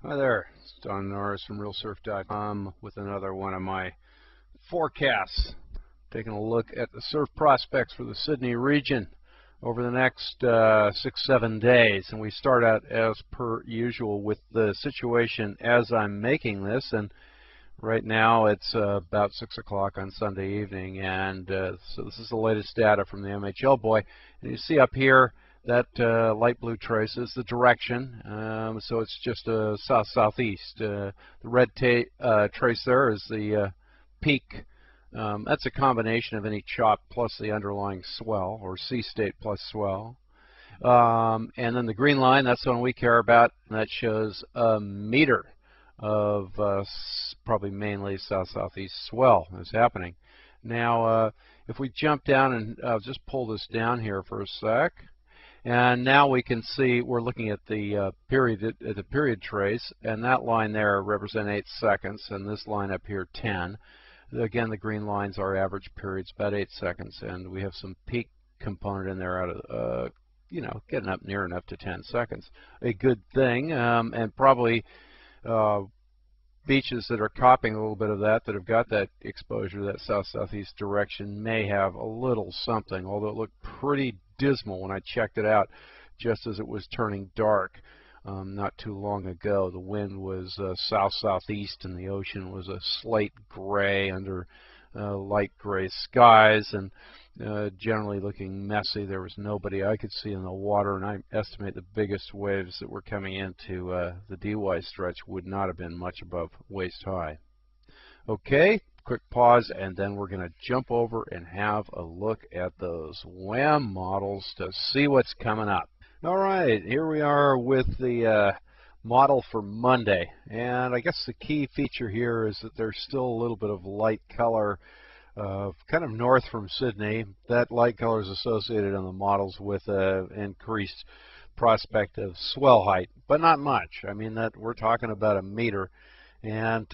Hi there, it's Don Norris from RealSurf.com with another one of my forecasts. Taking a look at the surf prospects for the Sydney region over the next 6-7 days. And we start out as per usual with the situation as I'm making this. And right now it's about 6 o'clock on Sunday evening. And so this is the latest data from the MHL buoy. And you see up here that light blue trace is the direction, so it's just a south-southeast. The red trace there is the peak. That's a combination of any chop plus the underlying swell, or sea state plus swell. And then the green line, that's the one we care about, and that shows a meter of probably mainly south-southeast swell is happening. Now, if we jump down and I'll just pull this down here for a sec. And now we can see we're looking at the period trace, and that line there represents 8 seconds, and this line up here 10. Again, the green lines are average periods, about 8 seconds, and we have some peak component in there out of getting up near enough to 10 seconds. A good thing, and probably beaches that are copying a little bit of that have got that exposure, that south-southeast direction, may have a little something, although it looked pretty dismal when I checked it out just as it was turning dark not too long ago. The wind was south-southeast and the ocean was a slate gray under light gray skies, and generally looking messy. There was nobody I could see in the water, and I estimate the biggest waves that were coming into the DY stretch would not have been much above waist high. Okay, quick pause, and then we're going to jump over and have a look at those WHAM models to see what's coming up. All right, here we are with the model for Monday, and I guess the key feature here is that there's still a little bit of light color kind of north from Sydney. That light color is associated on the models with increased prospect of swell height, but not much. I mean, that we're talking about a meter. And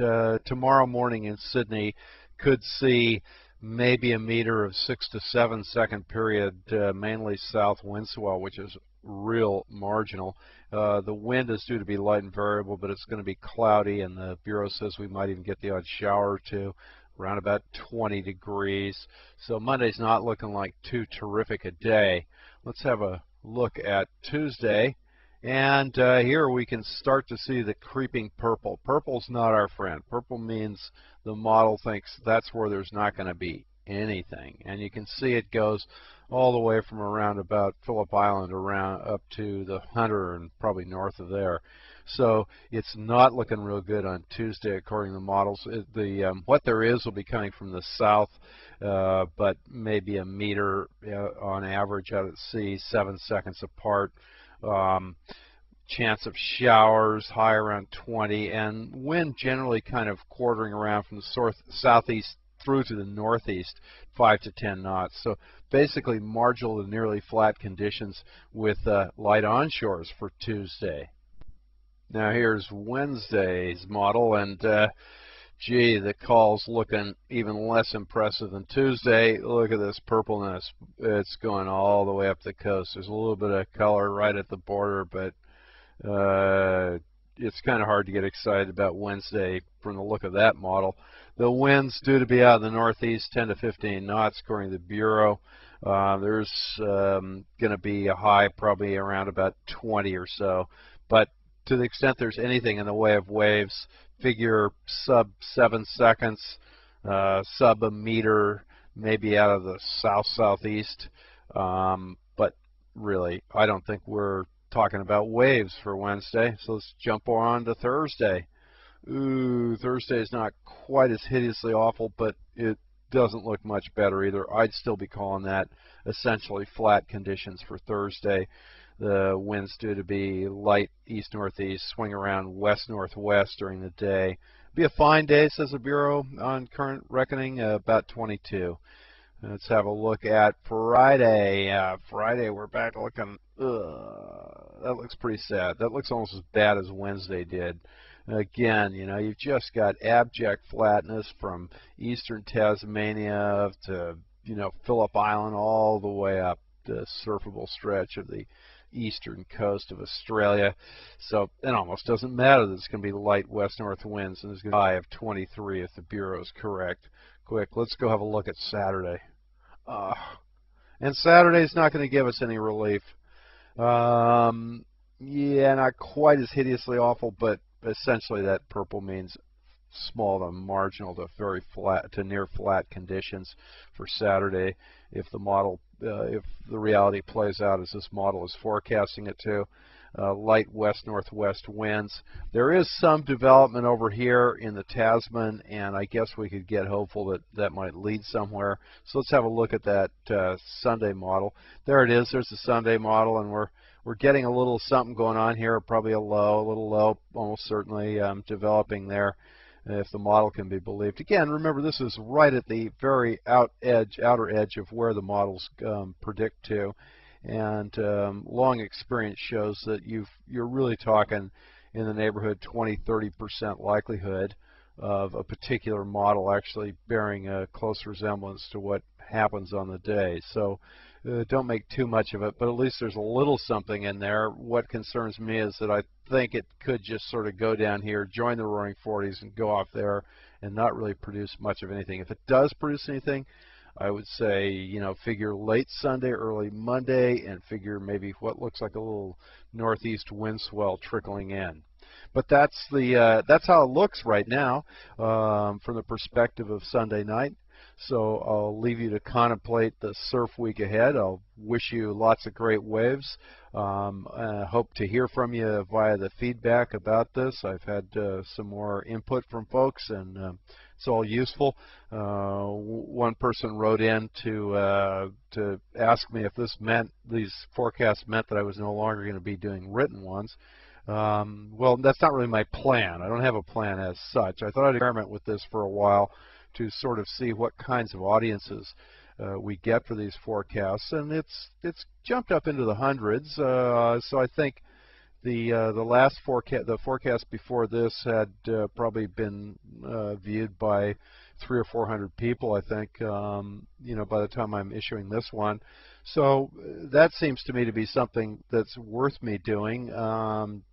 tomorrow morning in Sydney could see maybe a meter of 6 to 7 second period, mainly south wind swell, which is real marginal. The wind is due to be light and variable, but it's going to be cloudy, and the Bureau says we might even get the odd shower or two, around about 20 degrees. So Monday's not looking like too terrific a day. Let's have a look at Tuesday. And here we can start to see the creeping purple. Purple's not our friend. Purple means the model thinks that's where there's not going to be anything. And you can see it goes all the way from around about Phillip Island around up to the Hunter and probably north of there. So it's not looking real good on Tuesday according to the models. What there is will be coming from the south, but maybe a meter on average out at sea, 7 seconds apart. Chance of showers high around 20, and wind generally kind of quartering around from the southeast through to the northeast, 5 to 10 knots. So basically marginal to nearly flat conditions with light onshores for Tuesday. Now here's Wednesday's model, and gee, the call's looking even less impressive than Tuesday. Look at this purpleness. It's going all the way up the coast. There's a little bit of color right at the border, but it's kind of hard to get excited about Wednesday from the look of that model. The wind's due to be out of the northeast, 10 to 15 knots, according to the Bureau. There's going to be a high probably around about 20 or so. But to the extent there's anything in the way of waves, figure sub 7 seconds, sub a meter, maybe out of the south-southeast. But really, I don't think we're talking about waves for Wednesday. So let's jump on to Thursday. Ooh, Thursday is not quite as hideously awful, but it doesn't look much better either. I'd still be calling that essentially flat conditions for Thursday. The wind's due to be light east-northeast, swing around west-northwest during the day. Be a fine day, says the Bureau, on current reckoning, about 22. Let's have a look at Friday. Friday, we're back looking, that looks pretty sad. That looks almost as bad as Wednesday did. Again, you know, you've just got abject flatness from eastern Tasmania to, you know, Phillip Island all the way up the surfable stretch of the eastern coast of Australia. So it almost doesn't matter that it's going to be light west-north winds, and there's going to be a high of 23 if the Bureau is correct. Quick, let's go have a look at Saturday. And Saturday's not going to give us any relief. Yeah, not quite as hideously awful, but essentially that purple means small to marginal to very flat to near flat conditions for Saturday if the model if the reality plays out as this model is forecasting it to. Light west-northwest winds. There is some development over here in the Tasman, and I guess we could get hopeful that that might lead somewhere. So let's have a look at that Sunday model. There it is. There's the Sunday model, and we're getting a little something going on here, probably a little low, almost certainly developing there, if the model can be believed. Again, remember, this is right at the very outer edge of where the models predict to. And long experience shows that you're really talking in the neighborhood 20–30% likelihood of a particular model actually bearing a close resemblance to what happens on the day. So don't make too much of it, but at least there's a little something in there. What concerns me is that I think it could just sort of go down here, join the Roaring 40s, and go off there and not really produce much of anything. If it does produce anything, I would say, you know, figure late Sunday, early Monday, and figure maybe what looks like a little northeast wind swell trickling in. But that's how it looks right now from the perspective of Sunday night. So I'll leave you to contemplate the surf week ahead. I'll wish you lots of great waves. I hope to hear from you via the feedback about this. I've had some more input from folks, and it's all useful. One person wrote in to ask me if these forecasts meant that I was no longer going to be doing written ones. Well, that's not really my plan. I don't have a plan as such. I thought I'd experiment with this for a while to sort of see what kinds of audiences we get for these forecasts, and it's jumped up into the hundreds. So I think the last forecast, the forecast before this, had probably been viewed by 300 or 400 people, I think, you know, by the time I'm issuing this one. So that seems to me to be something that's worth me doing,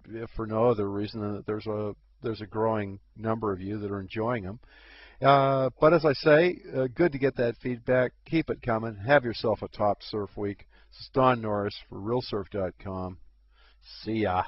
if for no other reason than that there's a growing number of you that are enjoying them. But as I say, good to get that feedback. Keep it coming. Have yourself a top surf week. This is Don Norris for RealSurf.com. See ya.